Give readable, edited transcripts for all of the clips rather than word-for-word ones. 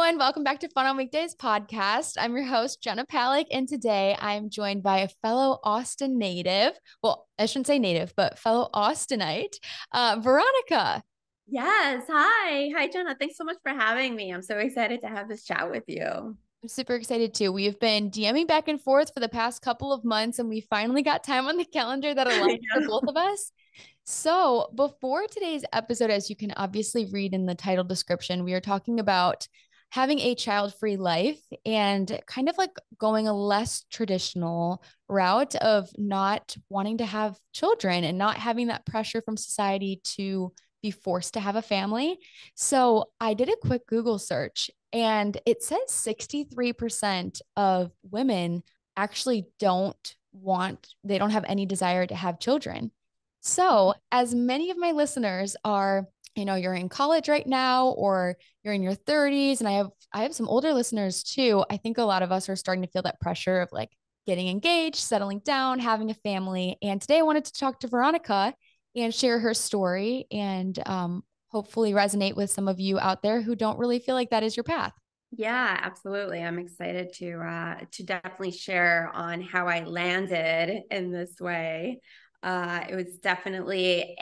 everyone. Welcome back to Fun on Weekdays podcast. I'm your host, Jenna Palick, and today I'm joined by a fellow Austin native. Well, I shouldn't say native, but fellow Austinite, Veronica. Yes. Hi. Hi, Jenna. Thanks so much for having me. I'm so excited to have this chat with you. I'm super excited too. We've been DMing back and forth for the past couple of months, and we finally got time on the calendar that aligns I for know. both of us. So, before today's episode, as you can obviously read in the title description, we are talking about having a child-free life and kind of like going a less traditional route of not wanting to have children and not having that pressure from society to be forced to have a family. So, I did a quick Google search and it says 63% of women actually they don't have any desire to have children. So, as many of my listeners are, you're in college right now or you're in your 30s, and I have some older listeners too. I think a lot of us are starting to feel that pressure of like getting engaged, settling down, having a family. And today I wanted to talk to Veronica and share her story and hopefully resonate with some of you out there who don't really feel like that is your path. Yeah, absolutely. I'm excited to definitely share on how I landed in this way. It was definitely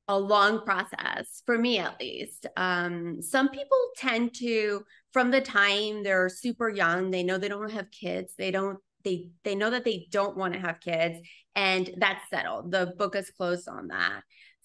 a long process for me, at least. Some people tend to, from the time they're super young, they know they don't have kids. They know that they don't want to have kids, and that's settled. The book is closed on that.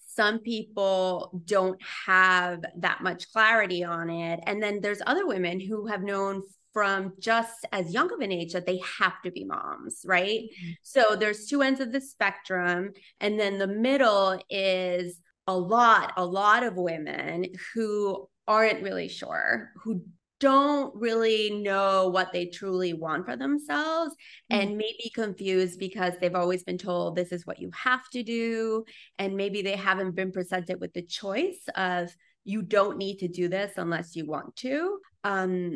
Some people don't have that much clarity on it. And then there's other women who have known from just as young of an age that they have to be moms, right? Mhm. So there's two ends of the spectrum. And then the middle is a lot of women who aren't really sure, who don't really know what they truly want for themselves Mhm. and may be confused because they've always been told this is what you have to do, and maybe they haven't been presented with the choice of you don't need to do this unless you want to.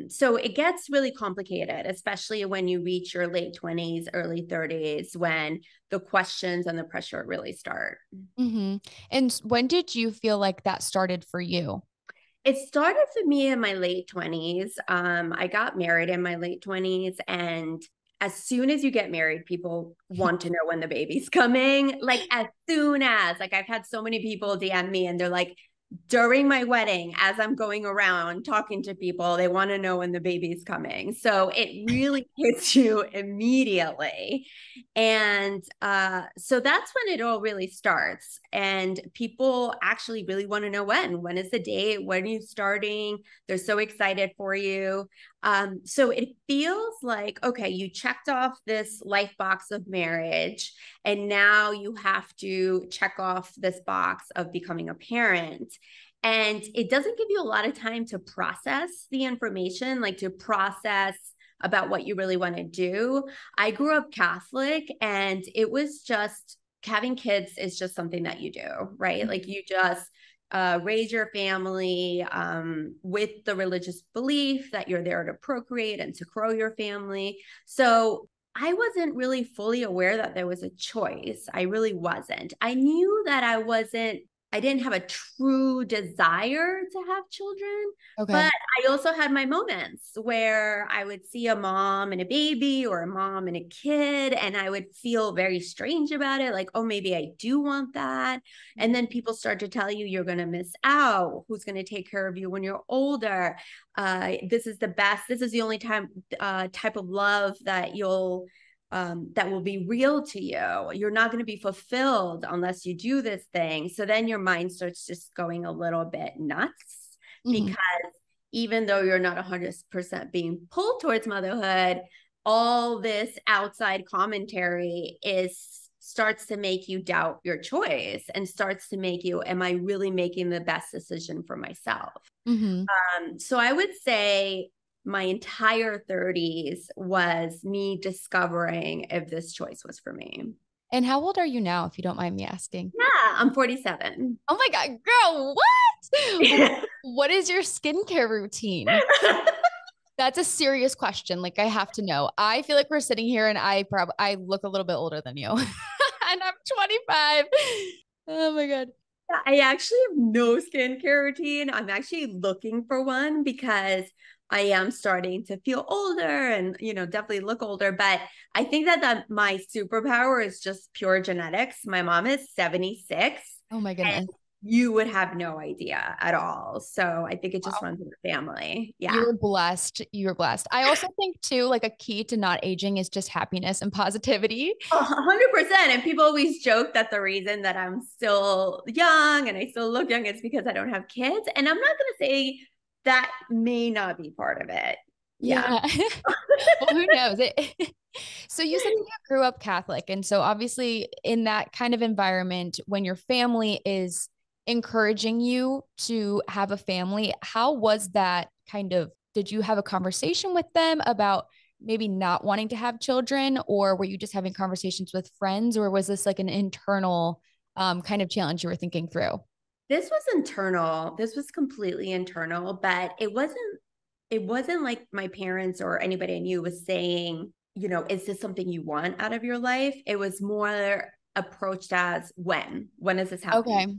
So it gets really complicated, especially when you reach your late 20s, early 30s, when the questions and the pressure really start. Mhm. And when did you feel like that started for you? It started for me in my late 20s. I got married in my late 20s, and as soon as you get married, people want to know when the baby's coming. Like as soon as, like I've had so many people DM me and they're like, during my wedding, as I'm going around talking to people, they want to know when the baby's coming. So it really hits you immediately. And so that's when it all really starts. And people actually really want to know when is the date? When are you starting? They're so excited for you. So it feels like, okay, you checked off this life box of marriage, and now you have to check off this box of becoming a parent. And it doesn't give you a lot of time to process the information, like to process about what you really want to do. I grew up Catholic, and it was just having kids is just something that you do, right? Like you just raise your family with the religious belief that you're there to procreate and to grow your family. So I wasn't really fully aware that there was a choice. I really wasn't. I knew that I didn't have a true desire to have children, Okay. but I also had my moments where I would see a mom and a baby or a mom and a kid, and I would feel very strange about it. Like, oh, maybe I do want that. And then people start to tell you you're going to miss out. Who's going to take care of you when you're older? This is the best. This is the only type of love that will be real to you. You're not going to be fulfilled unless you do this thing. So then your mind starts just going a little bit nuts Mhm. because even though you're not 100% being pulled towards motherhood, all this outside commentary is starts to make you doubt your choice and starts to make you, am I really making the best decision for myself? Mhm. So I would say my entire 30s was me discovering if this choice was for me. And how old are you now, if you don't mind me asking? Yeah, I'm 47. Oh my God, girl, what? What is your skincare routine? That's a serious question. Like I have to know. I feel like we're sitting here and I look a little bit older than you. And I'm 25. Oh my God. I actually have no skincare routine. I'm actually looking for one because I am starting to feel older and, definitely look older. But I think that my superpower is just pure genetics. My mom is 76. Oh my goodness. You would have no idea at all. So I think it just Wow. runs in the family. You Yeah. were blessed. You were blessed. I also think too, like a key to not aging is just happiness and positivity. 100%. And people always joke that the reason that I'm still young and I still look young is because I don't have kids. And I'm not going to say that may not be part of it. Yeah. Yeah. Well, who knows? So you said that you grew up Catholic. And so obviously in that kind of environment, when your family is encouraging you to have a family, how was that kind of, did you have a conversation with them about maybe not wanting to have children, or were you just having conversations with friends, or was this like an internal kind of challenge you were thinking through? This was internal. This was completely internal, but it wasn't like my parents or anybody I knew was saying, is this something you want out of your life? It was more approached as when is this happening? Okay.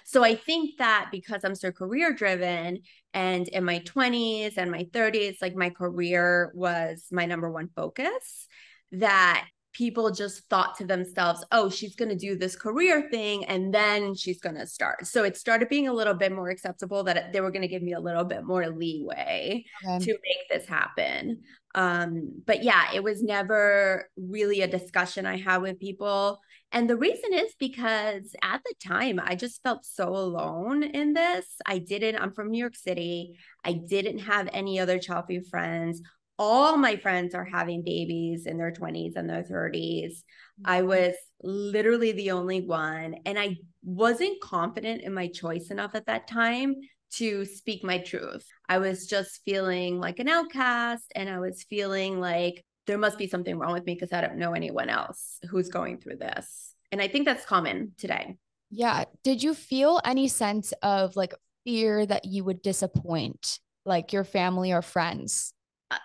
So I think that because I'm so career driven and in my 20s and my 30s, like my career was my number one focus, that people just thought to themselves, oh, she's going to do this career thing and then she's going to start. So it started being a little bit more acceptable that they were going to give me a little bit more leeway Okay. to make this happen. But yeah, it was never really a discussion I had with people. And the reason is because at the time, I just felt so alone in this. I'm from New York City. I didn't have any other child-free friends. All my friends are having babies in their 20s and their 30s. I was literally the only one. And I wasn't confident in my choice enough at that time to speak my truth. I was just feeling like an outcast, and I was feeling like there must be something wrong with me because I don't know anyone else who's going through this. And I think that's common today. Yeah. Did you feel any sense of like fear that you would disappoint like your family or friends?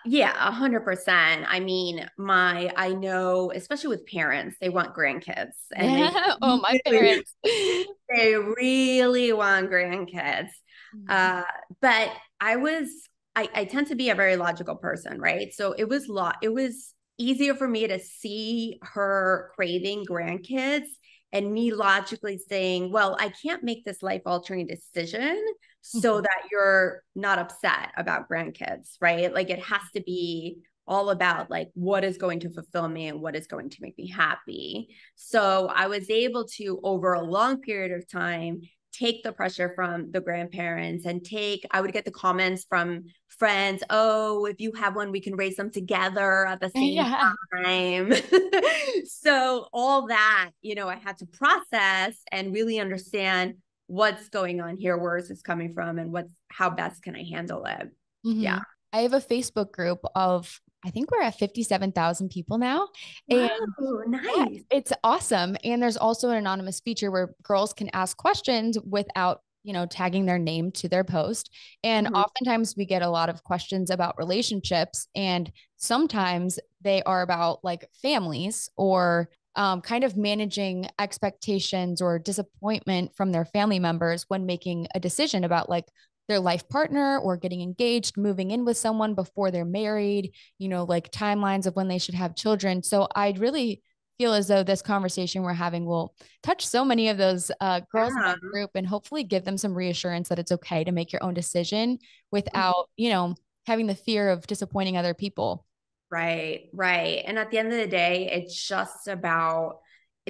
Yeah, 100%. I mean, I know, especially with parents, they want grandkids and they Yeah. Oh, my really, parents. they really want grandkids. Mhm. Uh, but I tend to be a very logical person, right? So it was easier for me to see her craving grandkids and me logically saying, well, I can't make this life altering decision so Mhm. that you're not upset about grandkids, right? Like it has to be all about like what is going to fulfill me and what is going to make me happy. So I was able to, over a long period of time, take the pressure from the grandparents and I would get the comments from friends, oh, if you have one, we can raise them together at the same Yeah. time. So all that, I had to process and really understand what's going on here, where is this coming from, and how best can I handle it. Yeah. Mhm. I have a Facebook group of, I think we're at 57,000 people now. And Wow, yeah, nice. it's awesome. And there's also an anonymous feature where girls can ask questions without, tagging their name to their post. And Mhm. oftentimes we get a lot of questions about relationships, and sometimes they are about like families or kind of managing expectations or disappointment from their family members when making a decision about like their life partner or getting engaged, moving in with someone before they're married, like timelines of when they should have children. So I'd really feel as though this conversation we're having will touch so many of those girls in my Yeah. group and hopefully give them some reassurance that it's okay to make your own decision without, having the fear of disappointing other people. Right, right. And at the end of the day, it's just about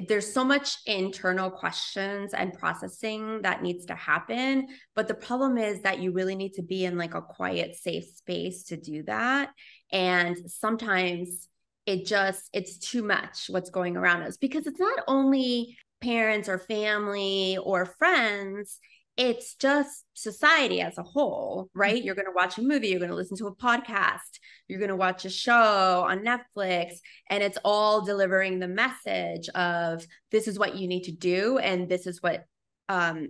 there's so much internal questions and processing that needs to happen. But the problem is that you really need to be in like a quiet, safe space to do that. And sometimes it's too much what's going around us because it's not only parents or family or friends, it's just society as a whole, right? You're going to watch a movie, you're going to listen to a podcast, you're going to watch a show on Netflix, and it's all delivering the message of this is what you need to do and this is what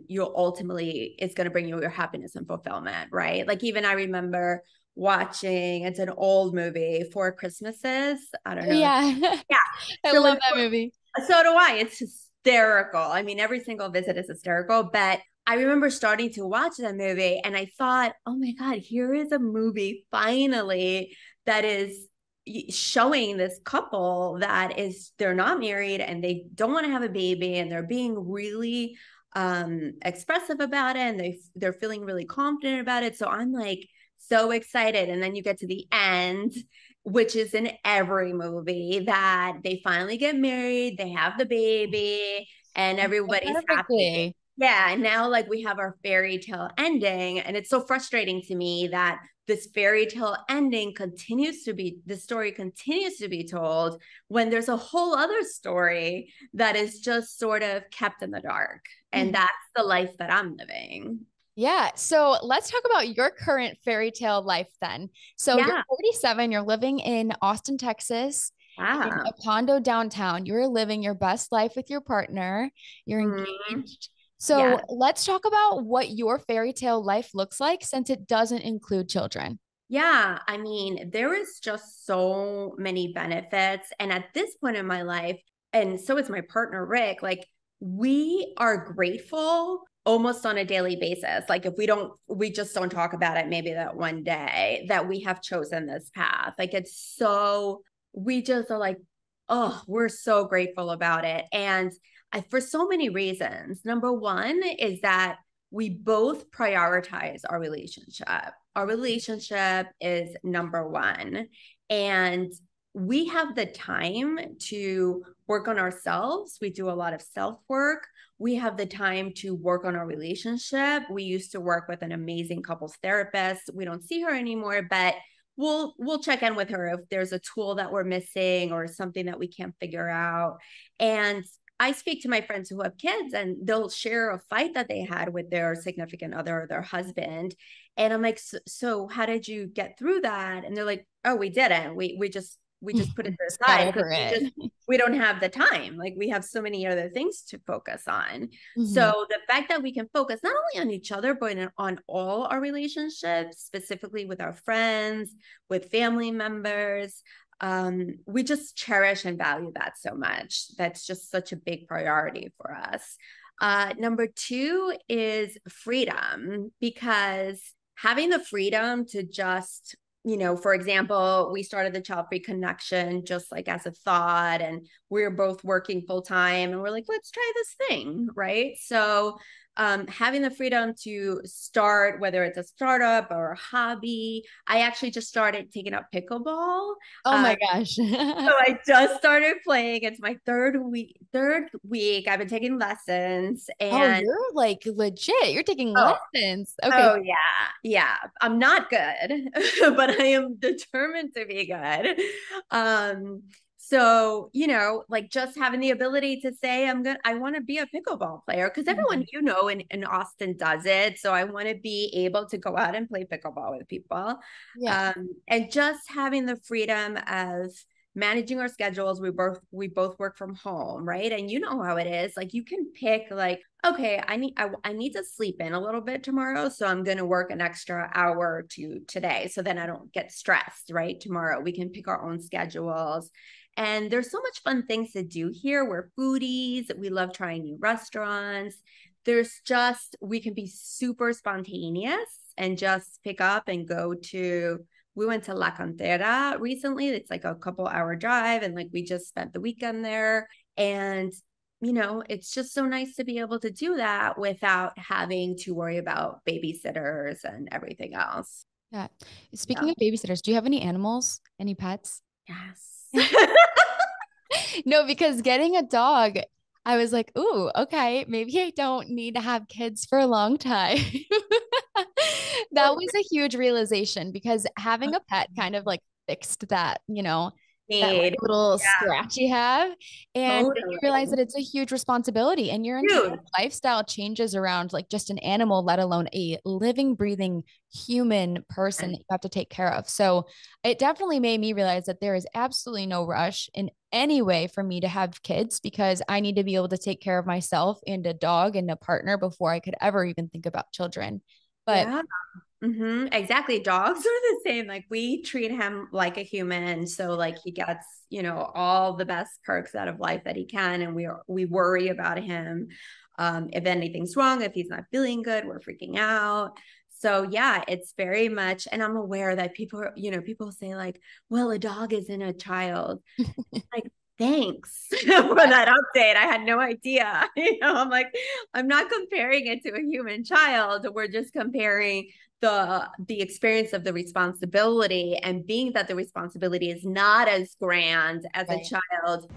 you'll ultimately is going to bring you your happiness and fulfillment, right? Like even I remember watching, it's an old movie, Four Christmases. I don't Oh, know. yeah. Yeah. I So love in that movie. so do I. It's hysterical. I mean, every single visit is hysterical, but I remember starting to watch that movie and I thought, oh my God, here is a movie finally that is showing this couple that is, they're not married and they don't want to have a baby and they're being really expressive about it and they're feeling really confident about it. So I'm like so excited. And then you get to the end, which is in every movie, that they finally get married, they have the baby, and everybody's happy. Perfectly. Yeah, and now like we have our fairy tale ending, and it's so frustrating to me that this fairy tale ending the story continues to be told when there's a whole other story that is just sort of kept in the dark. And Mhm. that's the life that I'm living. Yeah. So let's talk about your current fairy tale life then. So you're Yeah. 47, you're living in Austin, Texas, in Yeah. a condo downtown. You're living your best life with your partner. You're Mhm. engaged. So Yeah. let's talk about what your fairy tale life looks like since it doesn't include children. Yeah, I mean, there is just so many benefits. And at this point in my life, and so is my partner, Rick, like we are grateful almost on a daily basis. Like if we just don't talk about it, maybe that one day that we have chosen this path. Like we just are like, oh, we're so grateful about it. And for so many reasons. Number one is that we both prioritize our relationship. Our relationship is number one. And we have the time to work on ourselves. We do a lot of self work. We have the time to work on our relationship. We used to work with an amazing couples therapist. We don't see her anymore, but we'll check in with her if there's a tool that we're missing or something that we can't figure out. And I speak to my friends who have kids and they'll share a fight that they had with their significant other or their husband. And I'm like, so how did you get through that? And they're like, oh, we didn't. We just put it to the Just got side because over it. we don't have the time. Like we have so many other things to focus on. Mhm. So the fact that we can focus not only on each other, but on all our relationships, specifically with our friends, with family members, we just cherish and value that so much. That's just such a big priority for us. Number two is freedom, because having the freedom to just, for example, we started the Child Free Connection just like as a thought, and we're both working full time, and we're like, let's try this thing, right? So having the freedom to start, whether it's a startup or a hobby. I actually just started taking up pickleball. Oh Uh, my gosh. so I just started playing. It's my third week. I've been taking lessons Oh, and you're like legit. You're taking oh, lessons. Okay. oh yeah. Yeah. I'm not good, but I am determined to be good. So, like just having the ability to say, I want to be a pickleball player because everyone, Mhm. in Austin does it. So I want to be able to go out and play pickleball with people. Yeah. And just having the freedom of managing our schedules. We both work from home, right? And you know how it is. Like you can pick like, okay, I need to sleep in a little bit tomorrow, so I'm going to work an extra hour or two today, so then I don't get stressed, right? Tomorrow we can pick our own schedules. And there's so much fun things to do here. We're foodies. We love trying new restaurants. We can be super spontaneous and just pick up and go to, we went to La Cantera recently. It's like a couple hour drive. And like we just spent the weekend there. And, it's just so nice to be able to do that without having to worry about babysitters and everything else. Yeah. Speaking Yeah. of babysitters, do you have any animals? Any pets? Yes. No, because getting a dog, I was like, ooh, okay, maybe I don't need to have kids for a long time. That was a huge realization because having a pet kind of like fixed that like Need. little Yeah, scratch you have. And then you realize totally. that it's a huge responsibility and your entire Dude. lifestyle changes around like just an animal, let alone a living, breathing human person that you have to take care of. So it definitely made me realize that there is absolutely no rush in any way for me to have kids because I need to be able to take care of myself and a dog and a partner before I could ever even think about children. But Yeah. Exactly. Dogs are the same. Like we treat him like a human. So like he gets, all the best perks out of life that he can. And we worry about him. If anything's wrong, if he's not feeling good, we're freaking out. So yeah, it's very much, and I'm aware that people say like, well, a dog isn't a child. Like, thanks for that update. I had no idea. I'm like, I'm not comparing it to a human child. We're just comparing the experience of the responsibility, and being that the responsibility is not as grand as a right. child.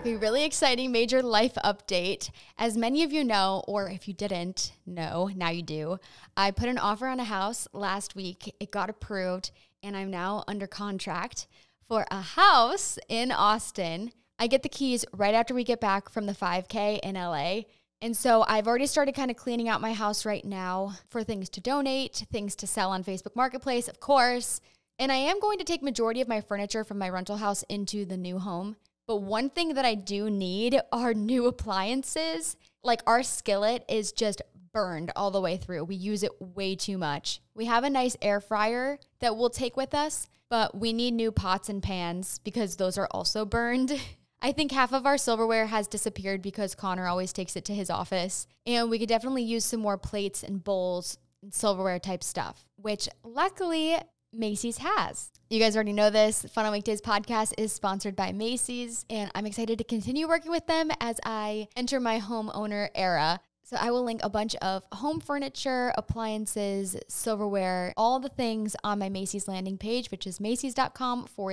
A really exciting major life update. As many of you know, or if you didn't know, now you do, I put an offer on a house last week. It got approved, and I'm now under contract for a house in Austin. I get the keys right after we get back from the 5K in LA. And so I've already started kind of cleaning out my house right now for things to donate, things to sell on Facebook Marketplace, of course. And I am going to take majority of my furniture from my rental house into the new home. But one thing that I do need are new appliances. Like our skillet is just burned all the way through. We use it way too much. We have a nice air fryer that we'll take with us, but we need new pots and pans because those are also burned. I think half of our silverware has disappeared because Connor always takes it to his office. And we could definitely use some more plates and bowls and silverware type stuff, which luckily Macy's has. You guys already know this. Fun on Weekdays podcast is sponsored by Macy's, and I'm excited to continue working with them as I enter my homeowner era. So I will link a bunch of home furniture, appliances, silverware, all the things on my Macy's landing page, which is macys.com/FOW.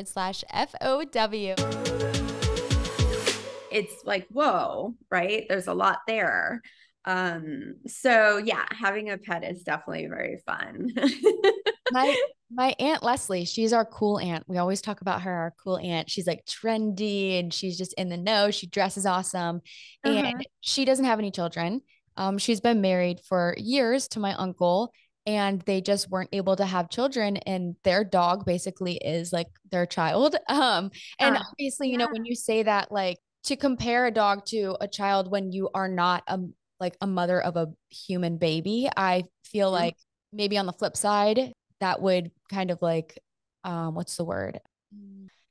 It's like, whoa, right? There's a lot there. So yeah, having a pet is definitely very fun. My Aunt Leslie, she's our cool aunt. We always talk about her, our cool aunt. She's like trendy and she's just in the know. She dresses awesome. And she doesn't have any children. She's been married for years to my uncle, and they just weren't able to have children. And their dog basically is like their child. And obviously, Yeah. when you say that, like to compare a dog to a child when you are not like a mother of a human baby, I feel like maybe on the flip side, that would kind of like, what's the word?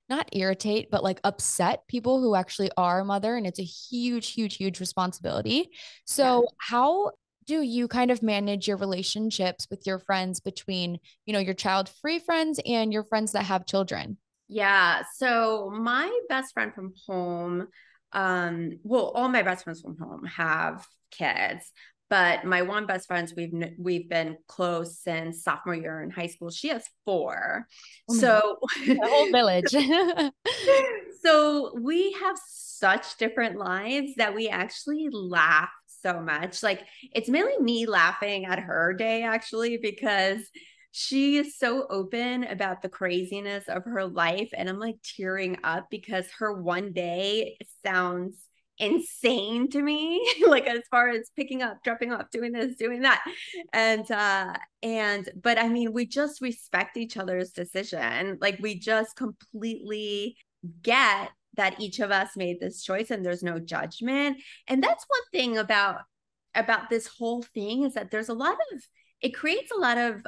Not irritate, but like upset people who actually are a mother. And it's a huge, huge, huge responsibility. So how do you kind of manage your relationships with your friends between, your child-free friends and your friends that have children? Yeah. So my best friend from home, well, all my best friends from home have kids, but my one best friend, we've been close since sophomore year in high school. She has 4. Oh So the whole village. so we have such different lives that we actually laugh so much. Like it's mainly me laughing at her day actually, because she is so open about the craziness of her life. And I'm like tearing up because her one day sounds insane to me, like as far as picking up, dropping off, doing this, doing that. But I mean, we just respect each other's decision. Like we just completely get that each of us made this choice and there's no judgment. And that's one thing about this whole thing, is that there's a lot of, it creates a lot of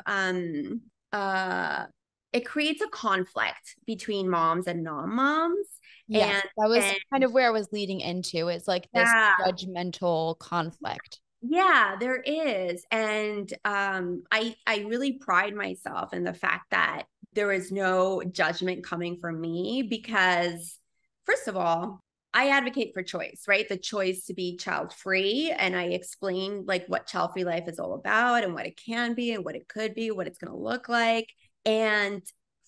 it creates a conflict between moms and non-moms. Yes, that was kind of where I was leading into. It's like this judgmental conflict. Yeah, there is. And I really pride myself in the fact that there is no judgment coming from me, because first of all, I advocate for choice, right? The choice to be child free. And I explain like what child free life is all about and what it can be and what it could be, what it's going to look like. And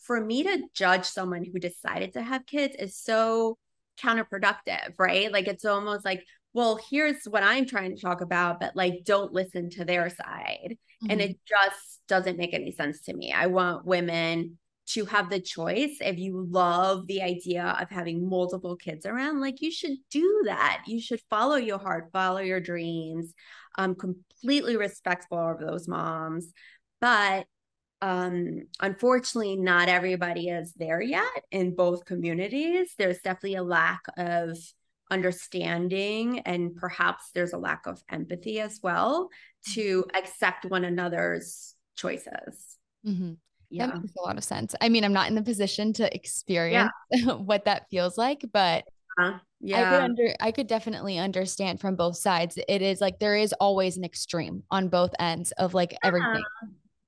for me to judge someone who decided to have kids is so counterproductive, right? Like it's almost like, well, here's what I'm trying to talk about, but like, don't listen to their side. And it just doesn't make any sense to me. I want women to have the choice. If you love the idea of having multiple kids around, like you should do that. You should follow your heart, follow your dreams. Completely respectful of those moms. But unfortunately, not everybody is there yet in both communities. There's definitely a lack of understanding, and perhaps there's a lack of empathy as well to accept one another's choices. Mm-hmm. That Yeah. makes a lot of sense. I mean, I'm not in the position to Yeah. experience what that feels like, but Yeah. I could definitely understand from both sides. It is like there is always an extreme on both ends of like Yeah. everything.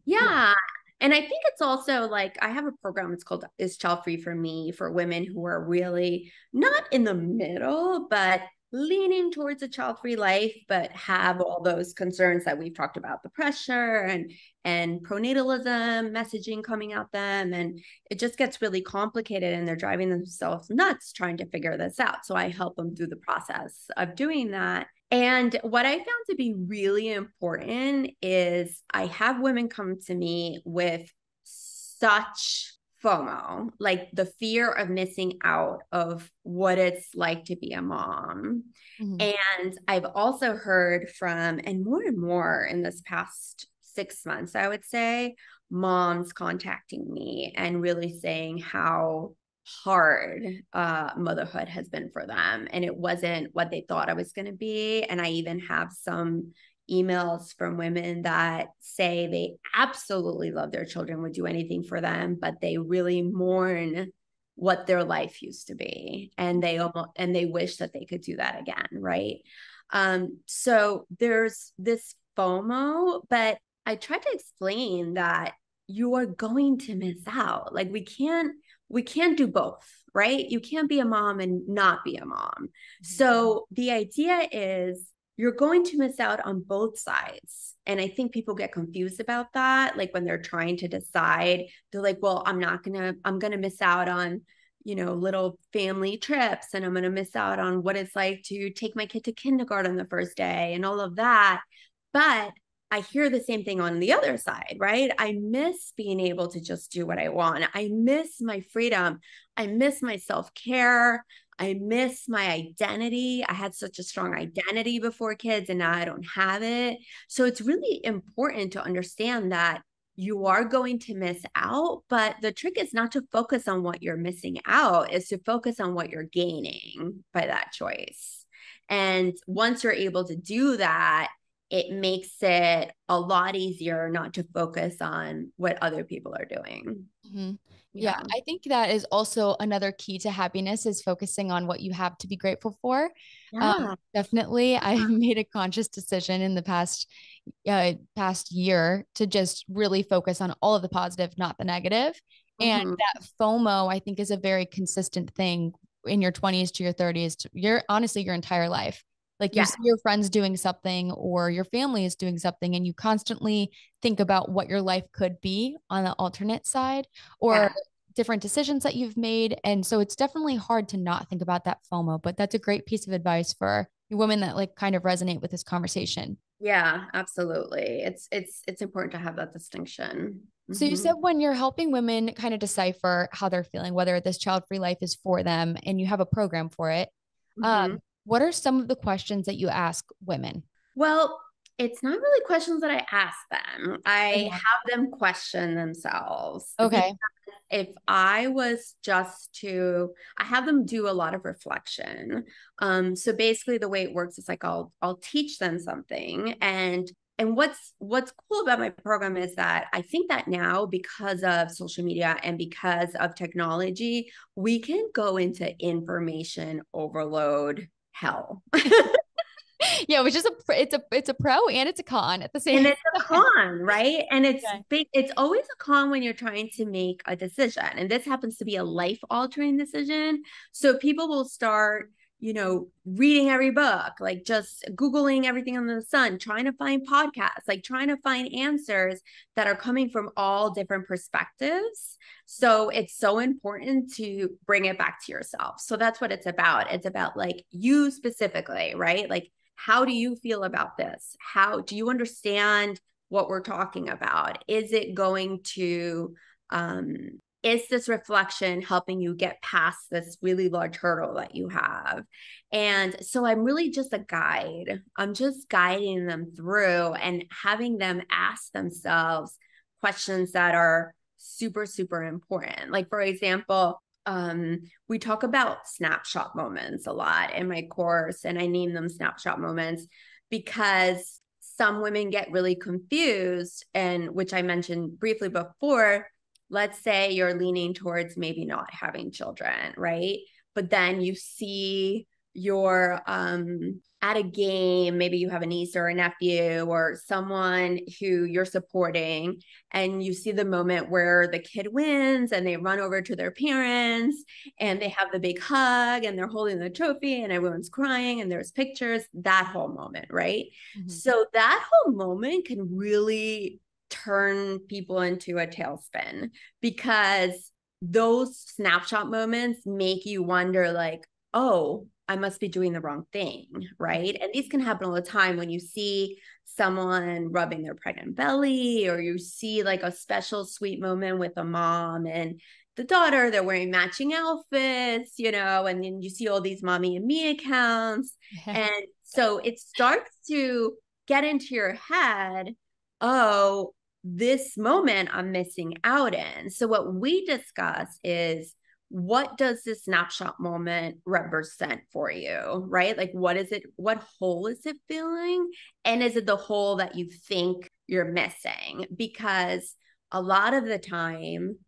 Yeah. Yeah. And I think it's also like I have a program, it's called Is Child Free for Me, for women who are really not in the middle, but leaning towards a child-free life, but have all those concerns that we've talked about, the pressure and pronatalism messaging coming at them. And it just gets really complicated and they're driving themselves nuts trying to figure this out. So I help them through the process of doing that. And what I found to be really important is I have women come to me with such FOMO, like the fear of missing out of what it's like to be a mom. Mm-hmm. And I've also heard from, and more in this past 6 months, I would say, moms contacting me and really saying how hard motherhood has been for them. And it wasn't what they thought it was going to be. And I even have some emails from women that say they absolutely love their children, would do anything for them, but they really mourn what their life used to be. And they wish that they could do that again. Right. So there's this FOMO, but I tried to explain that you are going to miss out. Like we can't do both, right? You can't be a mom and not be a mom. So the idea is you're going to miss out on both sides. And I think people get confused about that. Like when they're trying to decide, they're like, well, I'm going to miss out on, little family trips, and I'm going to miss out on what it's like to take my kid to kindergarten the first day and all of that. But I hear the same thing on the other side, right? I miss being able to just do what I want. I miss my freedom. I miss my self-care. I miss my identity. I had such a strong identity before kids and now I don't have it. So it's really important to understand that you are going to miss out, but the trick is not to focus on what you're missing out, is to focus on what you're gaining by that choice. And once you're able to do that, it makes it a lot easier not to focus on what other people are doing. Mm-hmm. Yeah, Yeah. I think that is also another key to happiness is focusing on what you have to be grateful for. Yeah. Definitely, I made a conscious decision in the past year to just really focus on all of the positive, not the negative. And Mm-hmm. that FOMO, I think, is a very consistent thing in your 20s to your 30s, to your honestly your entire life. Like you Yeah. see your friends doing something or your family is doing something, and you constantly think about what your life could be on the alternate side or Yeah. different decisions that you've made. And so it's definitely hard to not think about that FOMO, but that's a great piece of advice for women that like kind of resonate with this conversation. Yeah, absolutely. It's important to have that distinction. So you Mm-hmm. said when you're helping women kind of decipher how they're feeling, whether this child-free life is for them and you have a program for it, Mm-hmm. what are some of the questions that you ask women? Well, it's not really questions that I ask them. I Okay. have them question themselves. Okay. If I was just to, I have them do a lot of reflection. So basically the way it works is like I'll teach them something, and what's cool about my program is that I think that now, because of social media and because of technology, we can go into information overload hell. Yeah, which is it's a pro and it's a con at the And same it's a time. con, right? And Okay. it's always a con when you're trying to make a decision. And this happens to be a life altering decision. So people will start, reading every book, like just Googling everything under the sun, trying to find podcasts, like trying to find answers that are coming from all different perspectives. So it's so important to bring it back to yourself. So that's what it's about. It's about like you specifically, right? Like, how do you feel about this? How do you understand what we're talking about? Is it going to, is this reflection helping you get past this really large hurdle that you have? And so I'm really just a guide. I'm just guiding them through and having them ask themselves questions that are super, super important. Like, for example, we talk about snapshot moments a lot in my course, and I name them snapshot moments because some women get really confused, and which I mentioned briefly before. Let's say you're leaning towards maybe not having children, right? But then you see you're at a game, maybe you have a niece or a nephew or someone who you're supporting, and you see the moment where the kid wins and they run over to their parents and they have the big hug and they're holding the trophy and everyone's crying and there's pictures, that whole moment, right? Mm-hmm. So that whole moment can really turn people into a tailspin, because those snapshot moments make you wonder like, oh, I must be doing the wrong thing, right? And these can happen all the time when you see someone rubbing their pregnant belly, or you see like a special sweet moment with a mom and the daughter, they're wearing matching outfits, you know, and then you see all these mommy and me accounts. And so it starts to get into your head, oh, this moment I'm missing out in. So what we discuss is, what does this snapshot moment represent for you, right? Like, what is it? What hole is it filling? And is it the hole that you think you're missing? Because a lot of the time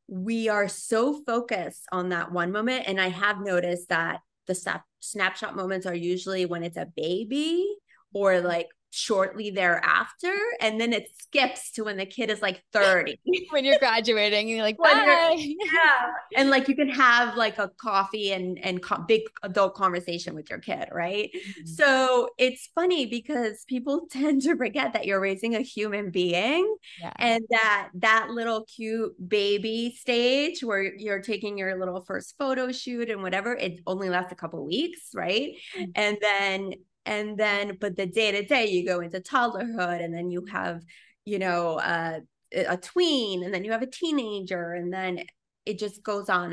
we are so focused on that one moment. And I have noticed that the snapshot moments are usually when it's a baby or like shortly thereafter, and then it skips to when the kid is like 30. When you're graduating, you're like, bye. Yeah. And like you can have like a coffee and big adult conversation with your kid, right? Mm-hmm. So it's funny because people tend to forget that you're raising a human being, and that little cute baby stage where you're taking your little first photo shoot and whatever, it only lasts a couple of weeks, right? Mm-hmm. And then, but the day to day, you go into toddlerhood, and then you have, you know, a tween, and then you have a teenager, and then it just goes on,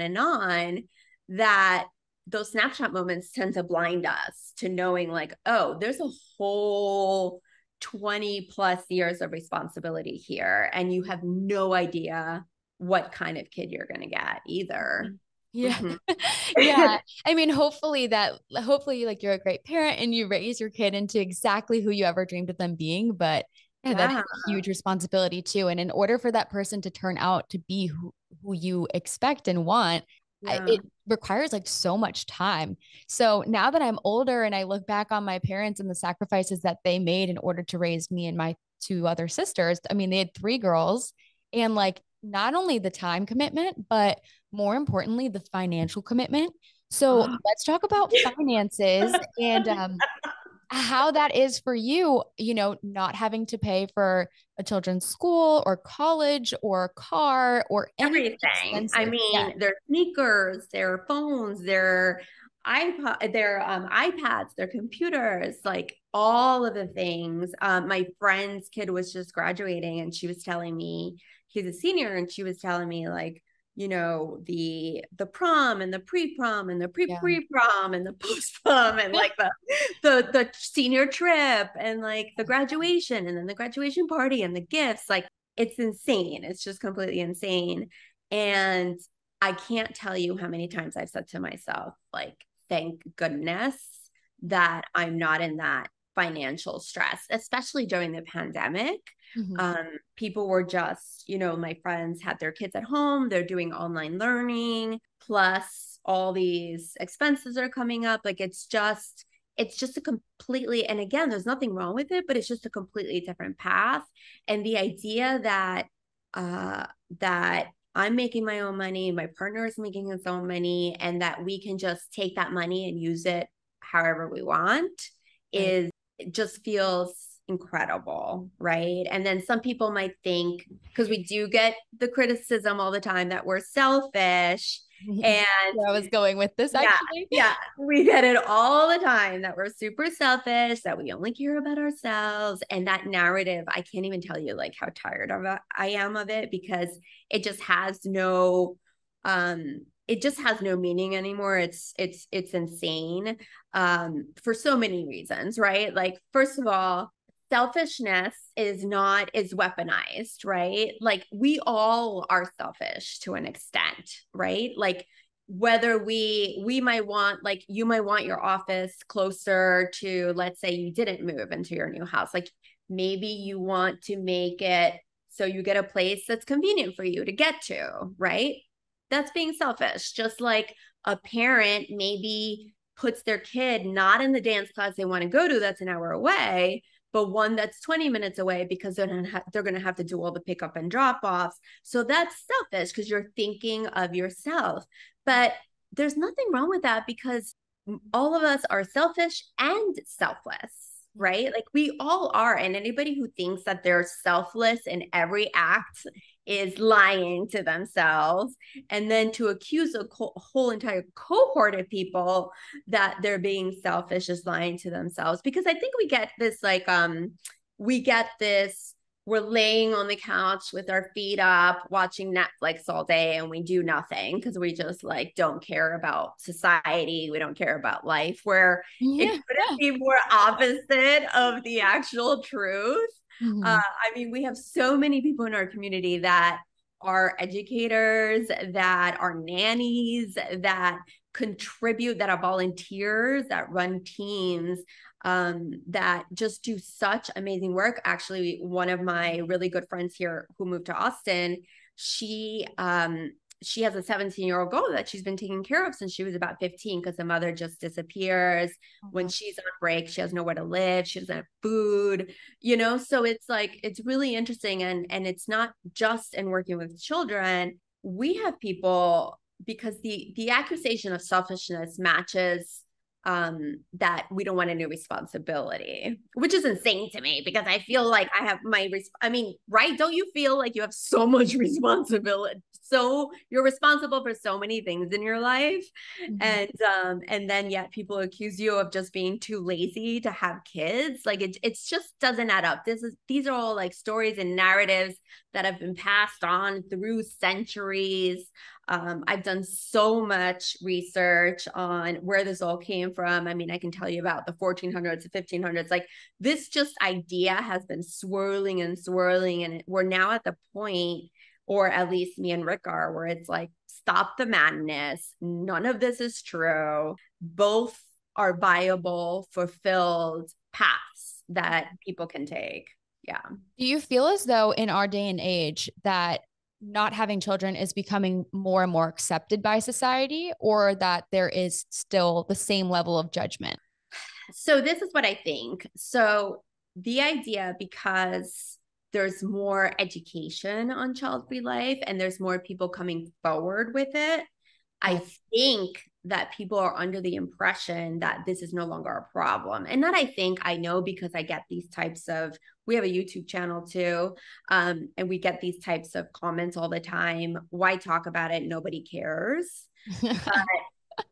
that those snapshot moments tend to blind us to knowing like, oh, there's a whole 20 plus years of responsibility here, and you have no idea what kind of kid you're going to get either. Yeah. Mm-hmm. Yeah. I mean, hopefully like you're a great parent and you raise your kid into exactly who you ever dreamed of them being. But that's a huge responsibility too. And in order for that person to turn out to be who you expect and want, it requires like so much time. So now that I'm older and I look back on my parents and the sacrifices that they made in order to raise me and my two other sisters, I mean, they had 3 girls, and like not only the time commitment, but more importantly, the financial commitment. So let's talk about finances and how that is for you, you know, not having to pay for a children's school or college or car or everything. I mean, their sneakers, their phones, their iPads, their computers, like all of the things. My friend's kid was just graduating, and she was telling me, he's a senior, and she was telling me like, you know, the prom and the pre-prom and the pre-prom and the post-prom and like the senior trip and like the graduation and then the graduation party and the gifts. Like, it's insane. It's just completely insane. And I can't tell you how many times I've said to myself, like, thank goodness that I'm not in that financial stress, especially during the pandemic. Mm-hmm. People were just, you know, my friends had their kids at home, they're doing online learning, plus all these expenses are coming up. Like, it's just a completely, and again, there's nothing wrong with it, but it's just a completely different path. And the idea that that I'm making my own money, my partner is making his own money, and that we can just take that money and use it however we want, it just feels incredible, right? And then some people might think, because we do get the criticism all the time that we're selfish, and I was going with this actually. Yeah, we get it all the time that we're super selfish, that we only care about ourselves. And that narrative, I can't even tell you like how tired of it I am of it, because it just has no meaning anymore. It's insane for so many reasons, right? Like, first of all, selfishness is weaponized, right? Like, we all are selfish to an extent, right? Like, whether we might want, like, you might want your office closer to, let's say you didn't move into your new house. Like maybe you want to make it so you get a place that's convenient for you to get to, right? That's being selfish. Just like a parent maybe puts their kid not in the dance class they want to go to that's an hour away, but one that's 20 minutes away because they're going to have to do all the pickup and drop offs. So that's selfish because you're thinking of yourself. But there's nothing wrong with that because all of us are selfish and selfless, right? Like we all are. And anybody who thinks that they're selfless in every act is lying to themselves. And then to accuse a whole entire cohort of people that they're being selfish is lying to themselves. Because I think we get this, like, we get this, we're laying on the couch with our feet up, watching Netflix all day, and we do nothing because we just like don't care about society. We don't care about life, where it couldn't be more opposite of the actual truth. Mm-hmm. I mean, we have so many people in our community that are educators, that are nannies, that contribute, that are volunteers, that run teams, that just do such amazing work. Actually, one of my really good friends here who moved to Austin, she has a 17-year-old girl that she's been taking care of since she was about 15 because the mother just disappears. When she's on break, she has nowhere to live. She doesn't have food, so it's like, it's really interesting. And it's not just in working with children. We have people, because the accusation of selfishness matches that we don't want a new responsibility, which is insane to me because I feel like I have right? Don't you feel like you have so much responsibility? So you're responsible for so many things in your life. And then yet people accuse you of just being too lazy to have kids. Like it's just doesn't add up. These are all like stories and narratives that have been passed on through centuries. I've done so much research on where this all came from. I mean, I can tell you about the 1400s, the 1500s. Like this just idea has been swirling and swirling. And we're now at the point, or at least me and Rick are, where it's like, stop the madness. None of this is true. Both are viable, fulfilled paths that people can take. Yeah. Do you feel as though in our day and age that not having children is becoming more and more accepted by society, or that there is still the same level of judgment? So this is what I think. So the idea, because there's more education on child-free life and there's more people coming forward with it, I think that people are under the impression that this is no longer a problem. And that I know, because I get these types of, we have a YouTube channel too. And we get these types of comments all the time. Why talk about it? Nobody cares.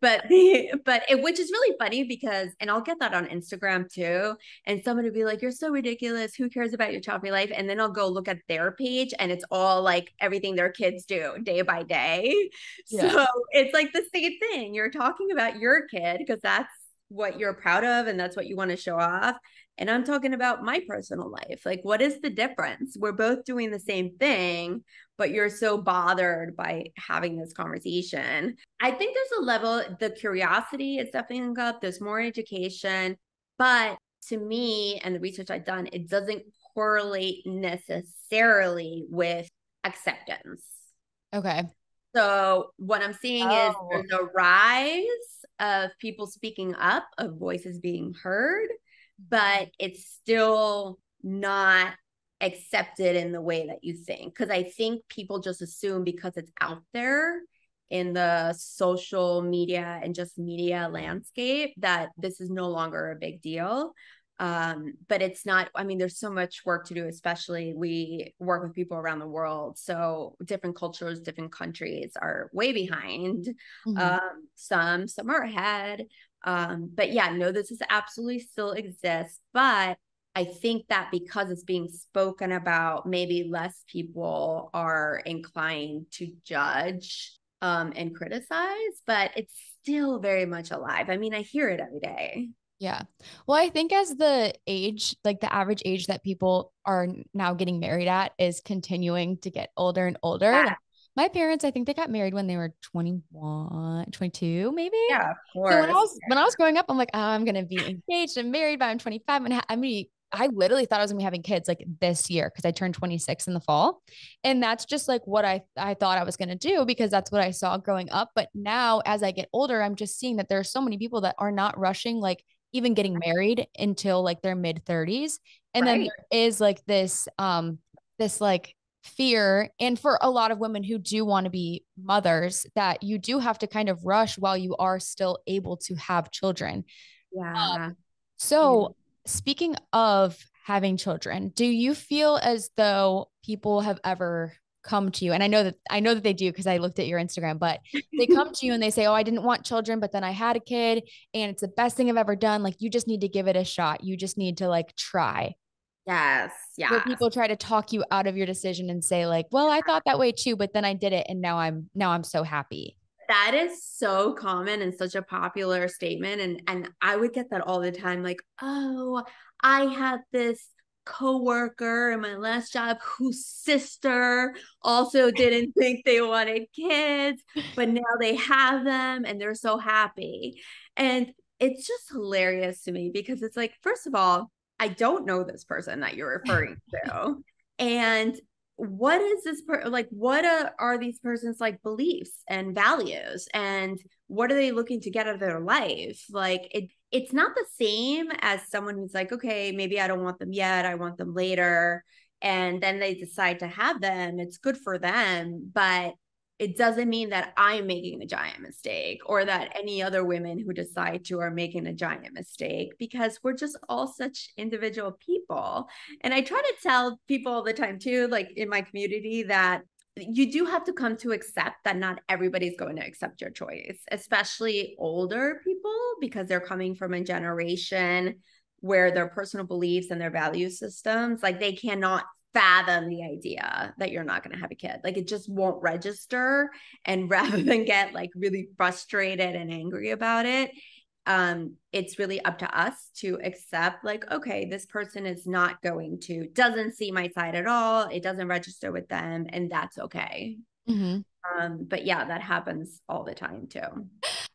Which is really funny because, and I'll get that on Instagram too. And somebody will be like, you're so ridiculous. Who cares about your child-free life? And then I'll go look at their page and it's all like everything their kids do day by day. Yeah. So it's like the same thing. You're talking about your kid because that's what you're proud of and that's what you want to show off. And I'm talking about my personal life. Like, what is the difference? We're both doing the same thing, but you're so bothered by having this conversation. I think there's a level, the curiosity is definitely up. There's more education, but to me, and the research I've done, it doesn't correlate necessarily with acceptance. Okay. So what I'm seeing is there's a rise of people speaking up, of voices being heard, but it's still not accepted in the way that you think. Because I think people just assume because it's out there in the social media and just media landscape that this is no longer a big deal. But it's not. I mean, there's so much work to do, especially we work with people around the world. So different cultures, different countries are way behind. Some are ahead. But yeah, no, this is absolutely still exists. But I think that because it's being spoken about, maybe less people are inclined to judge and criticize, but it's still very much alive. I mean, I hear it every day. Yeah. Well, I think as the age, like the average age that people are now getting married at is continuing to get older and older. Yeah. Like My parents, I think they got married when they were 21, 22, maybe. Yeah, of So course. when I was growing up, I'm like, oh, I'm gonna be engaged and married by I'm 25. And I mean, I literally thought I was gonna be having kids like this year because I turned 26 in the fall. And that's just like what I thought I was gonna do because that's what I saw growing up. But now as I get older, I'm just seeing that there are so many people that are not rushing, like even getting married until like their mid 30s. And then Right. there is like this like fear, and for a lot of women who do want to be mothers, that you do have to kind of rush while you are still able to have children. Yeah. Yeah. So speaking of having children, do you feel as though people have ever come to you, and I know that they do because I looked at your Instagram, but they come to you and they say, oh, I didn't want children, but then I had a kid and it's the best thing I've ever done, like you just need to give it a shot, you just need to like try, Yes. where Yes. people try to talk you out of your decision and say like, well, I thought that way too, but then I did it and now I'm so happy. That is so common and such a popular statement. And I would get that all the time, like, oh, I had this coworker in my last job whose sister also didn't think they wanted kids, but now they have them and they're so happy. And it's just hilarious to me because it's like, first of all, I don't know this person that you're referring to. And what is like what are these persons like beliefs and values, and what are they looking to get out of their life? Like it's not the same as someone who's like, okay, maybe I don't want them yet, I want them later, and then they decide to have them. It's good for them, but it doesn't mean that I'm making a giant mistake or that any other women who decide to are making a giant mistake, because we're just all such individual people. And I try to tell people all the time too, like in my community, that you do have to come to accept that not everybody's going to accept your choice, especially older people, because they're coming from a generation where their personal beliefs and their value systems, like they cannot fathom the idea that you're not going to have a kid. Like it just won't register. And rather than get like really frustrated and angry about it, it's really up to us to accept, like, okay, this person is not going to, doesn't see my side at all, it doesn't register with them, and that's okay. Mm-hmm. But yeah, that happens all the time too.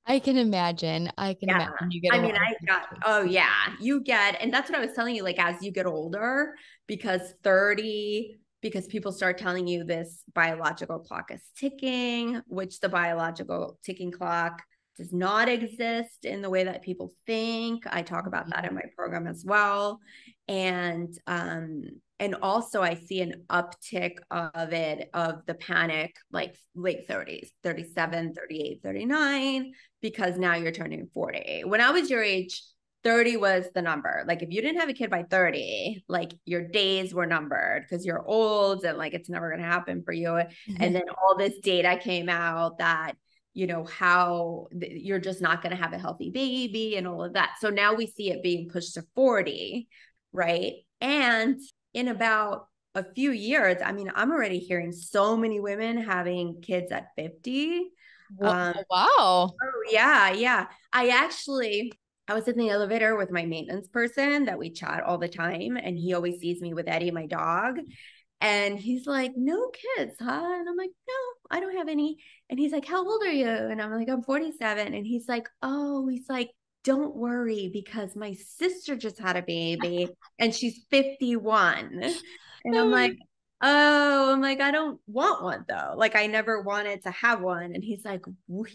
I can imagine. I can Yeah. imagine you get a I lot mean, of I these got, kids. oh yeah, you get, and that's what I was telling you, like as you get older, because 30, because people start telling you this biological clock is ticking, which the biological ticking clock does not exist in the way that people think. I talk about that in my program as well. And also I see an uptick of it, of the panic, like late 30s, 37, 38, 39, because now you're turning 40. When I was your age, 30 was the number. Like if you didn't have a kid by 30, like your days were numbered because you're old and like it's never going to happen for you. And then all this data came out that, you know, how you're just not going to have a healthy baby and all of that. So now we see it being pushed to 40, right? And in about a few years, I mean, I'm already hearing so many women having kids at 50. Um, Wow. Oh, yeah, yeah. I was in the elevator with my maintenance person that we chat all the time, and he always sees me with Eddie, my dog. And he's like, no kids, huh? And I'm like, no, I don't have any. And he's like, how old are you? And I'm like, I'm 47. And he's like, oh, he's like, don't worry because my sister just had a baby and she's 51. And I'm like, I don't want one though. Like, I never wanted to have one. And he's like, really?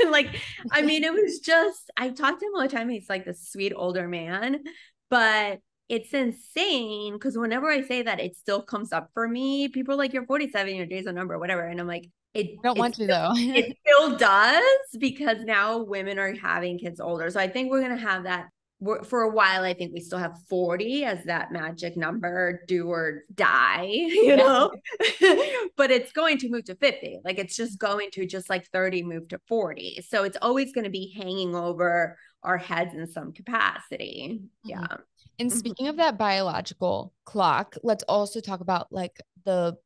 Like, I mean, it was just, I talked to him all the time. He's like this sweet older man, but it's insane because whenever I say that, it still comes up for me. People are like, you're 47, your day's a number, whatever. And I'm like, I don't want to though. it still does, because now women are having kids older. So I think we're going to have that for a while. I think we still have 40 as that magic number, do or die, you Yeah. know, but it's going to move to 50. Like it's just going to, just like 30 move to 40. So it's always going to be hanging over our heads in some capacity. Mhm. Yeah. And speaking of that biological clock, let's also talk about like the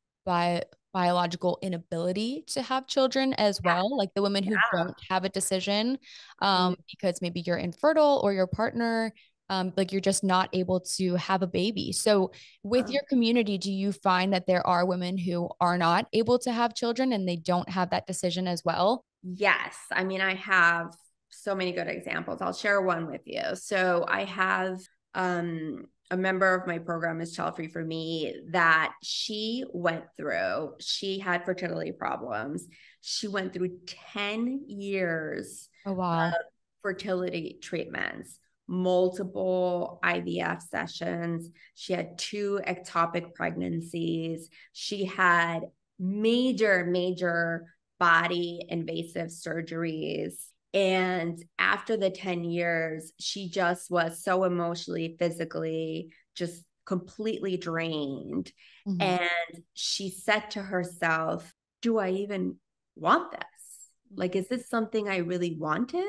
biological inability to have children as well, like the women who don't have a decision Yeah. because maybe you're infertile or your partner like you're just not able to have a baby. So with your community, do you find that there are women who are not able to have children and they don't have that decision as well? Yes. I mean, I have so many good examples. I'll share one with you. So I have a member of my program is Childfree for Me that she had fertility problems. She went through 10 years Oh, of wow. fertility treatments, multiple IVF sessions. She had 2 ectopic pregnancies. She had major body invasive surgeries. And after the 10 years, she just was so emotionally, physically, just completely drained. Mm-hmm. And she said to herself, do I even want this? Like, is this something I really wanted?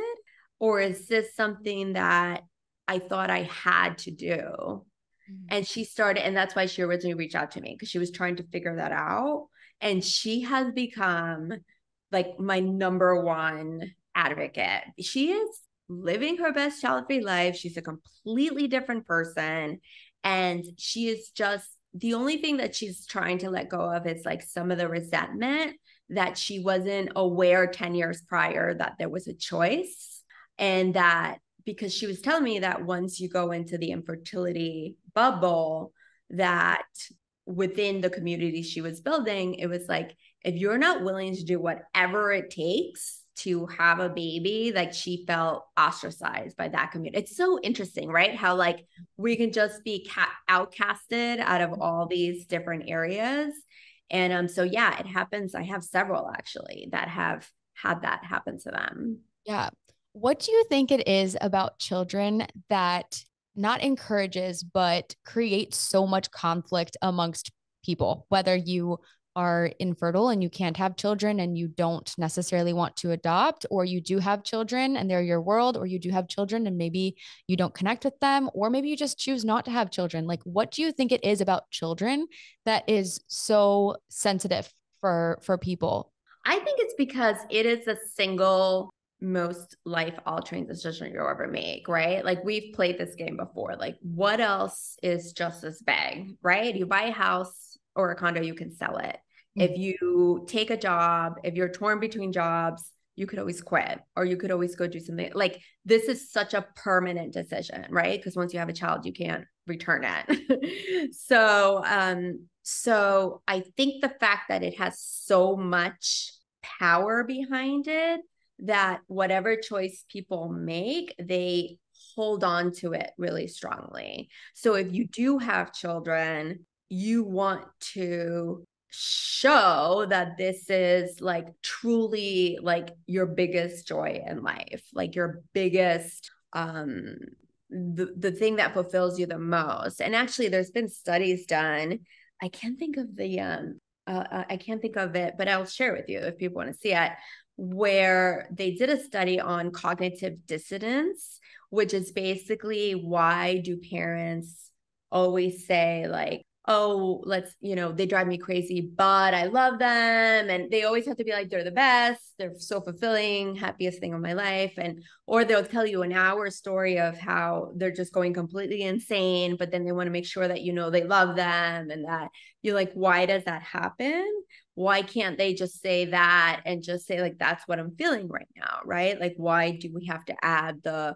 Or is this something that I thought I had to do? Mm-hmm. And she started, and that's why she originally reached out to me, because she was trying to figure that out. And she has become like my number one advocate. She is living her best child-free life. She's a completely different person. And she is just, the only thing that she's trying to let go of is like some of the resentment that she wasn't aware 10 years prior that there was a choice. And that because she was telling me that once you go into the infertility bubble, that within the community she was building, it was like, if you're not willing to do whatever it takes to have a baby, like she felt ostracized by that community. It's so interesting, right? How like we can just be outcasted out of all these different areas. And so yeah, it happens. I have several actually that have had that happen to them. Yeah. What do you think it is about children that not encourages, but creates so much conflict amongst people, whether you are infertile and you can't have children and you don't necessarily want to adopt, or you do have children and they're your world, or you do have children and maybe you don't connect with them, or maybe you just choose not to have children? Like, what do you think it is about children that is so sensitive for people? I think it's because it is the single most life altering decision you'll ever make, right? Like we've played this game before. Like what else is just as big, right? You buy a house or a condo, you can sell it. If you take a job, if you're torn between jobs, you could always quit or you could always go do something. Like this is such a permanent decision, right? Because once you have a child, you can't return it. So I think the fact that it has so much power behind it, that whatever choice people make, they hold on to it really strongly. So if you do have children, you want to show that this is like truly like your biggest joy in life, like your biggest the thing that fulfills you the most. And actually there's been studies done. I can't think of the I can't think of it, but I'll share with you if people want to see it, where they did a study on cognitive dissonance, which is basically why do parents always say like, oh, they drive me crazy, but I love them. And they always have to be like, they're the best. They're so fulfilling, happiest thing of my life. Or they'll tell you an hour story of how they're just going completely insane, but then they want to make sure that, they love them and that you're like, why does that happen? Why can't they just say that and just say like, that's what I'm feeling right now, right? Like, why do we have to add the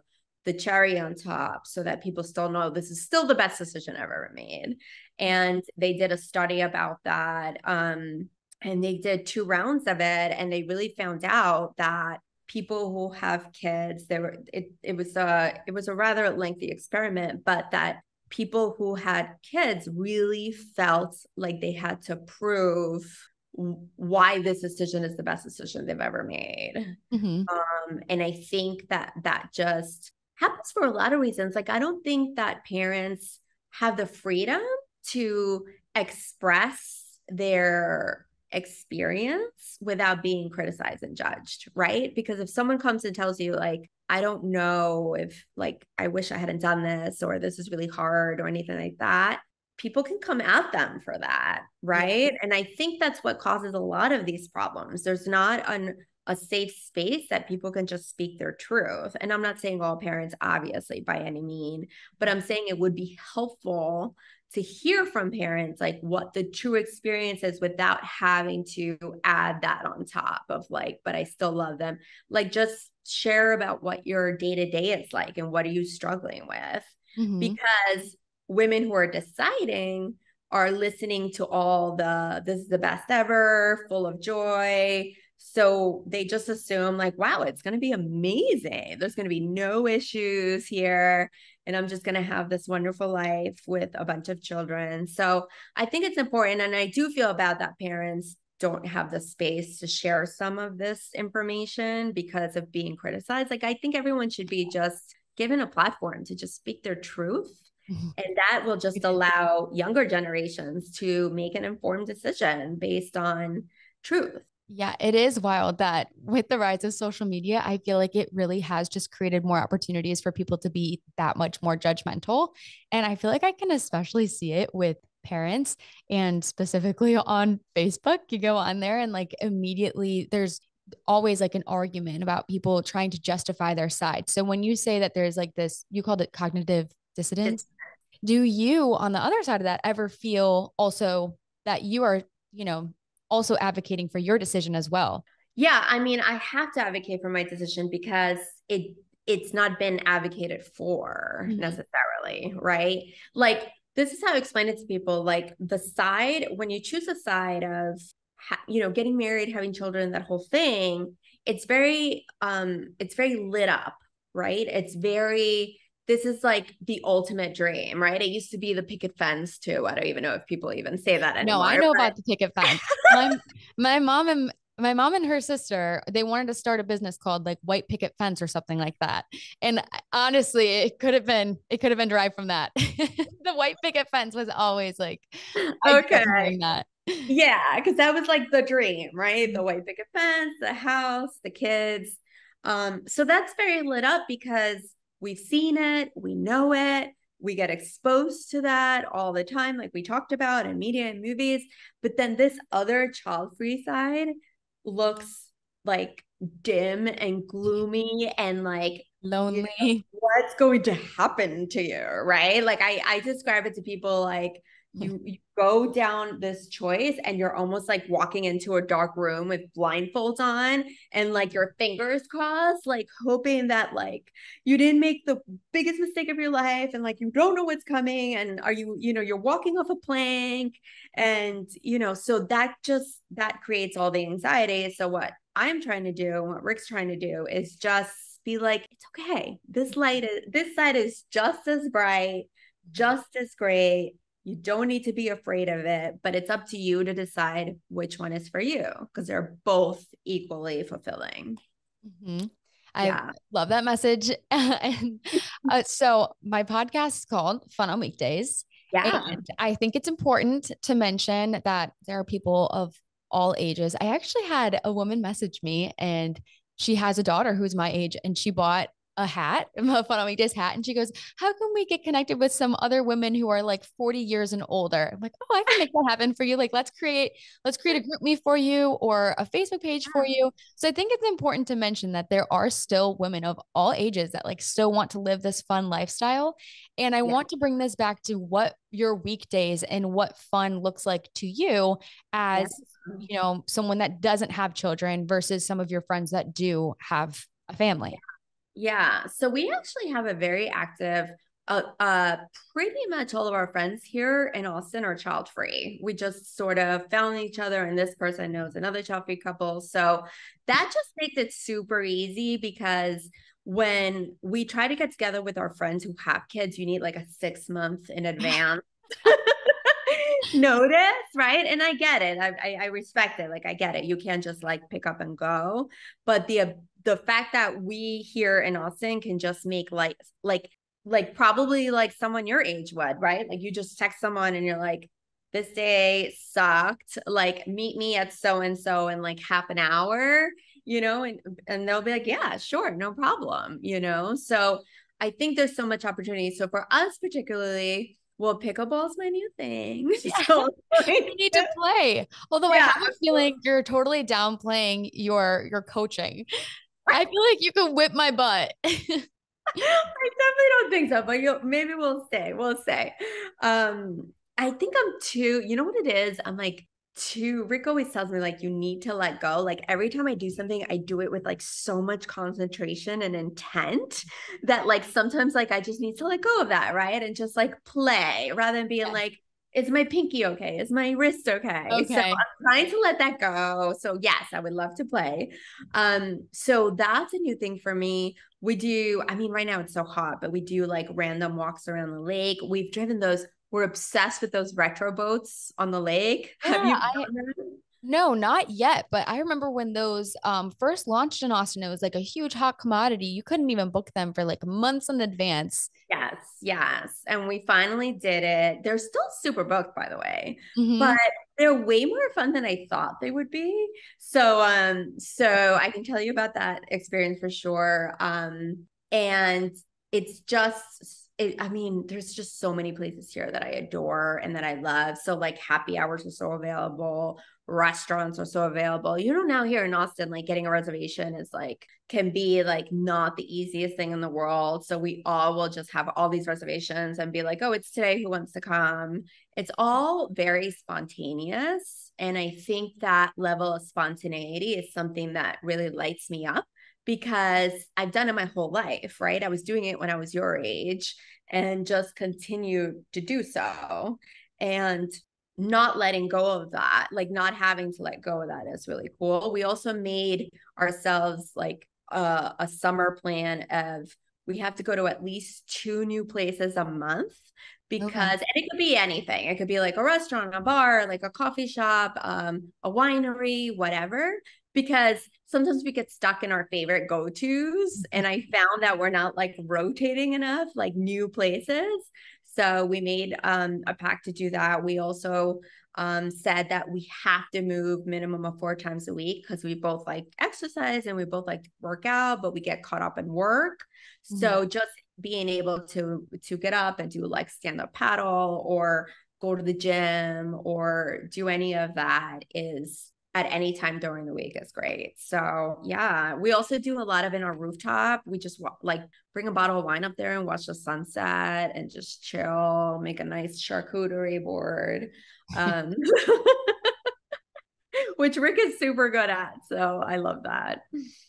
cherry on top so that people still know this is still the best decision ever made? And they did a study about that. And they did 2 rounds of it. And they really found out that people who have kids, it was a rather lengthy experiment, but that people who had kids really felt like they had to prove why this decision is the best decision they've ever made. Mm-hmm. And I think that just happens for a lot of reasons. Like, I don't think that parents have the freedom to express their experience without being criticized and judged, right? Because if someone comes and tells you like, I don't know if like, I wish I hadn't done this, or this is really hard or anything like that, people can come at them for that, right? Yeah. And I think that's what causes a lot of these problems. There's not a safe space that people can just speak their truth. And I'm not saying all parents, obviously, by any mean, but I'm saying it would be helpful to hear from parents like what the true experience is without having to add that on top of like, but I still love them. Like, just share about what your day-to-day is like and what are you struggling with. Mm-hmm. Because women who are deciding are listening to all this is the best ever, full of joy. So they just assume like, wow, it's going to be amazing. There's going to be no issues here. And I'm just going to have this wonderful life with a bunch of children. So I think it's important. And I do feel bad that parents don't have the space to share some of this information because of being criticized. Like, I think everyone should be just given a platform to just speak their truth. And that will just allow younger generations to make an informed decision based on truth. Yeah, it is wild that with the rise of social media, I feel like it really has just created more opportunities for people to be that much more judgmental. And I feel like I can especially see it with parents and specifically on Facebook. You go on there and like immediately there's always like an argument about people trying to justify their side. So when you say that there's like this, you called it cognitive dissonance. Do you, on the other side of that, ever feel also that you are, also advocating for your decision as well? Yeah, I mean, I have to advocate for my decision because it's not been advocated for necessarily, right? Like, this is how I explain it to people. Like, the side, when you choose a side of getting married, having children, that whole thing, it's very lit up, right? It's very, this is like the ultimate dream, right? It used to be the picket fence too. I don't even know if people even say that No, I anymore. know But about the picket fence. My mom and her sister, they wanted to start a business called like White Picket Fence or something like that. And honestly, it could have been derived from that. The White Picket Fence was always like, I grew up okay. hearing that. Yeah, because that was like the dream, right? The white picket fence, the house, the kids. So that's very lit up because we've seen it, we know it, we get exposed to that all the time, like we talked about in media and movies. But then this other child-free side looks like dim and gloomy and like, Lonely. what's going to happen to you, right? Like, I describe it to people like, you go down this choice and you're almost like walking into a dark room with blindfolds on and like your fingers crossed, like hoping that like you didn't make the biggest mistake of your life and like you don't know what's coming, and are you're walking off a plank, and so that creates all the anxiety. So what I'm trying to do, what Rick's trying to do, is just be like, it's okay, this side is just as bright, just as great. You don't need to be afraid of it, but it's up to you to decide which one is for you because they're both equally fulfilling. Mm-hmm. I Yeah. love that message. And so my podcast is called Fun on Weekdays. Yeah. And I think it's important to mention that there are people of all ages. I actually had a woman message me and she has a daughter who's my age and she bought a hat, a Fun on Weekdays hat. And she goes, how can we get connected with some other women who are like 40 years and older? I'm like, oh, I can make that happen for you. Like, let's create a group me for you or a Facebook page for you. So I think it's important to mention that there are still women of all ages that like still want to live this fun lifestyle. And I Yeah. want to bring this back to what your weekdays and what fun looks like to you Yeah. as, someone that doesn't have children versus some of your friends that do have a family. Yeah. So we actually have a very active, pretty much all of our friends here in Austin are child free. We just sort of found each other, and this person knows another child free couple. So that just makes it super easy because when we try to get together with our friends who have kids, you need like a 6 month in advance notice, right? And I get it. I respect it. Like, I get it. You can't just like pick up and go. But the fact that we here in Austin can just make like probably like someone your age would, right? Like, you just text someone and you're like, this day sucked. Like, meet me at so and so in like half an hour, and they'll be like, yeah, sure, no problem, So I think there's so much opportunity. So for us particularly, Well, pickleball's my new thing. Yeah. So like, You need to play. Although I yeah. have a feeling you're totally downplaying your coaching. I feel like you could whip my butt. I definitely don't think so, but maybe we'll stay. We'll say. I think I'm too, you know what it is? I'm like too, Rick always tells me like you need to let go. Like every time I do something, I do it with like so much concentration and intent that like sometimes like I just need to let go of that, right? And just like play rather than being Yeah. like, is my pinky okay? Is my wrist okay? So Okay. I'm trying to let that go. So yes, I would love to play. So that's a new thing for me. We do, I mean, right now it's so hot, but we do like random walks around the lake. We've driven those, we're obsessed with those retro boats on the lake. Have Yeah, you I done that? no, not yet, but I remember when those first launched in Austin, it was like a huge hot commodity. You couldn't even book them for like months in advance. Yes, yes. And we finally did it. They're still super booked, by the way, but Hmm. they're way more fun than I thought they would be. So I can tell you about that experience for sure. And it's just I mean, there's just so many places here that I adore and that I love. So like happy hours are so available, restaurants are so available. You know, now here in Austin, like getting a reservation is like can be like not the easiest thing in the world. So we all will just have all these reservations and be like, oh, it's today, who wants to come? It's all very spontaneous. And I think that level of spontaneity is something that really lights me up because I've done it my whole life, right? I was doing it when I was your age and just continue to do so. And not letting go of that, like not having to let go of that is really cool. We also made ourselves like a summer plan of we have to go to at least 2 new places a month Okay. because and it could be anything. It could be like a restaurant, a bar, like a coffee shop, a winery, whatever. Because sometimes we get stuck in our favorite go-tos, and I found that we're not like rotating enough, like new places. So we made a pact to do that. We also said that we have to move minimum of 4 times a week because we both like exercise and we both like to work out, but we get caught up in work. Mhm. So just being able to get up and do like stand-up paddle or go to the gym or do any of that is at any time during the week is great. So yeah, we also do a lot of in our rooftop. We just like bring a bottle of wine up there and watch the sunset and just chill, make a nice charcuterie board. Um, which Rick is super good at. So I love that.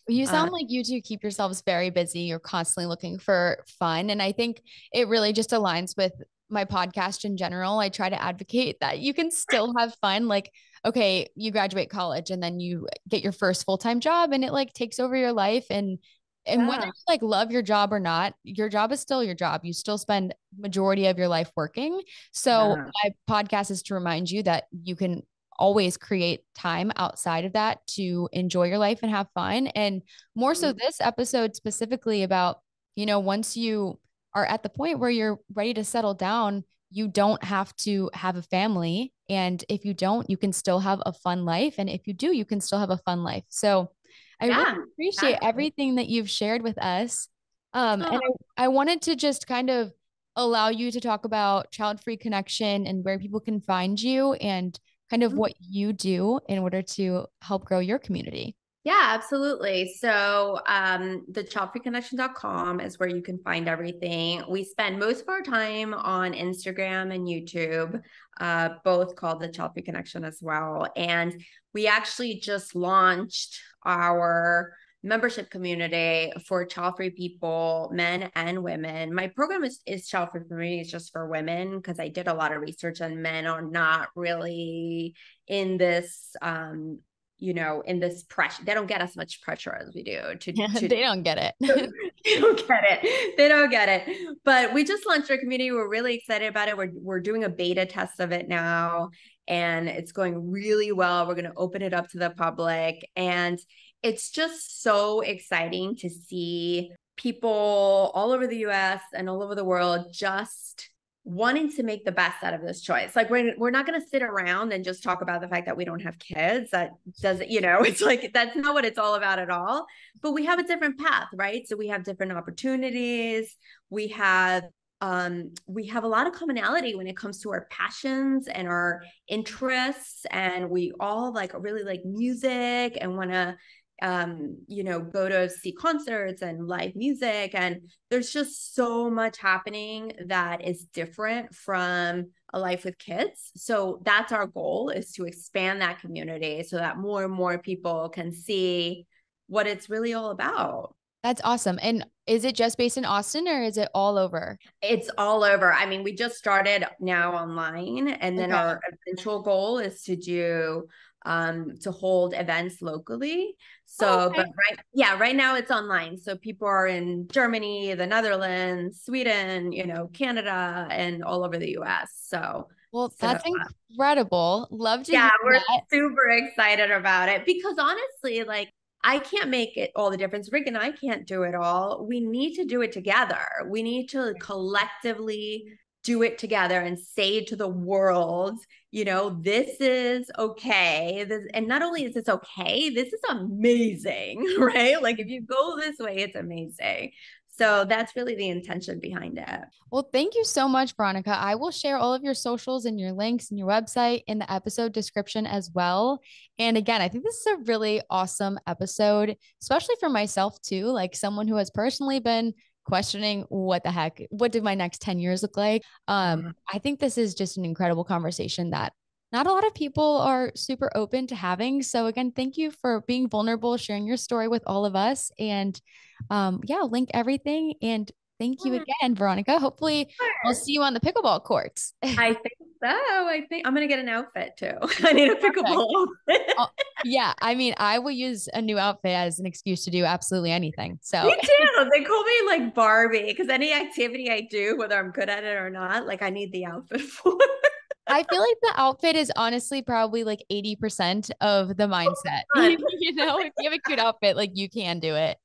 You Uh, sound like you two keep yourselves very busy. You're constantly looking for fun. And I think it really just aligns with my podcast in general. I try to advocate that you can still have fun. Like, okay, you graduate college and then you get your first full-time job and it like takes over your life. And whether yeah. you like love your job or not, your job is still your job. You still spend majority of your life working. So Yeah. my podcast is to remind you that you can always create time outside of that to enjoy your life and have fun. And more so this episode specifically about, once you are at the point where you're ready to settle down, you don't have to have a family. And if you don't, you can still have a fun life. And if you do, you can still have a fun life. So I really Yeah. appreciate Exactly. everything that you've shared with us. And Oh, I wanted to just kind of allow you to talk about Child Free Connection and where people can find you and kind of what you do in order to help grow your community. yeah, absolutely. So, the childfreeconnection.com is where you can find everything. We spend most of our time on Instagram and YouTube, both called the Child Free Connection as well. And we actually just launched our membership community for child free people, men and women. My program is child free for me, it's just for women because I did a lot of research and men are not really in this in this pressure. They don't get as much pressure as we do to They don't get it. they don't get it. They don't get it. But we just launched our community. We're really excited about it. We're doing a beta test of it now, and it's going really well. We're going to open it up to the public, and it's just so exciting to see people all over the US and all over the world just wanting to make the best out of this choice. Like we're not going to sit around and just talk about the fact that we don't have kids. That doesn't, it's like that's not what it's all about at all. But we have a different path, right? So we have different opportunities. We have we have a lot of commonality when it comes to our passions and our interests, and we all like really like music and want to go to see concerts and live music, and there's just so much happening that is different from a life with kids. So that's our goal, is to expand that community so that more and more people can see what it's really all about. That's awesome. And is it just based in Austin or is it all over? It's all over. I mean, we just started now online, and then Okay. our eventual goal is to hold events locally. Oh, So, but okay. right now it's online. So people are in Germany, the Netherlands, Sweden, Canada, and all over the US. Well, So that's incredible. Love to yeah, hear we're that. super excited about it because honestly, like, I can't make it all the difference. Rick and I can't do it all. We need to do it together. We need to collectively do it together and say to the world, this is okay. And not only is this okay, this is amazing, right? Like if you go this way, it's amazing. So that's really the intention behind it. Well, thank you so much, Veronica. I will share all of your socials and your links and your website in the episode description as well. And again, I think this is a really awesome episode, especially for myself too, like someone who has personally been questioning what the heck, what did my next 10 years look like? I think this is just an incredible conversation that not a lot of people are super open to having. So again, thank you for being vulnerable, sharing your story with all of us. And yeah, I'll link everything. And thank you again, Veronica. Hopefully, I'll see you on the pickleball courts. I think so. I think I'm gonna get an outfit too. I need a Perfect. pickleball outfit. Oh, yeah, I mean, I will use a new outfit as an excuse to do absolutely anything. So Me too. They call me like Barbie because any activity I do, whether I'm good at it or not, like I need the outfit for. I feel like the outfit is honestly probably like 80% of the mindset. Fun. If you have a cute outfit, like you can do it.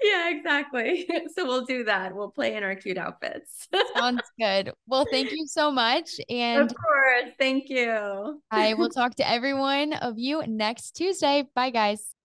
Yeah, exactly. So we'll do that. We'll play in our cute outfits. Sounds good. Well, thank you so much. Of And course. Thank you. I will talk to everyone of you next Tuesday. Bye, guys.